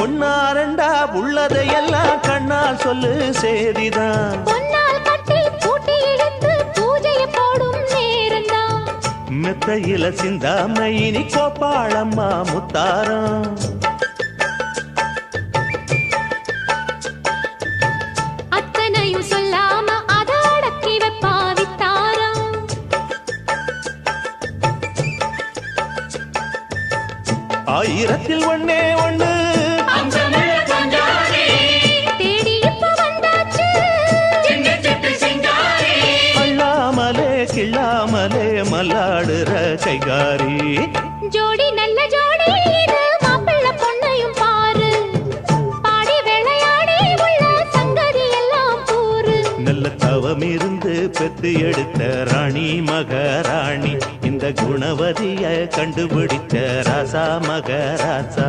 ஒன்னா ரெண்டா உள்ளதையெல்லாம் கண்ணால் சொல்லு சேதிதான். பொன்னால் கட்டி பூட்டி இழுத்து பூஜையை போடும் நேரம்தான். மெத்தையில சிந்தாம இனி கோப்பாளம்மா முத்தாரம். அத்தனையும் சொல்லாம அத அடக்கி வைப்பா வித்தாரம். ஆயிரத்தில் ஒண்ணே ஒண்ணு தேடி இப்ப வந்தாச்சு. அள்ளாமலே கிள்ளாமலே மல்லாடுற கைகாரி. ஜோடி நல்ல ஜோடி இது மாப்பிள்ளை பொண்ணையும் பாரு. பாடி விளையாடி உள்ள சங்கதி எல்லாம் கூறு. நல்ல தவம் இருந்து பெத்து எடுத்த ராணி மகாராணி. இந்த குணவதிய கண்டுபிடிச்ச ராசா மகராசா.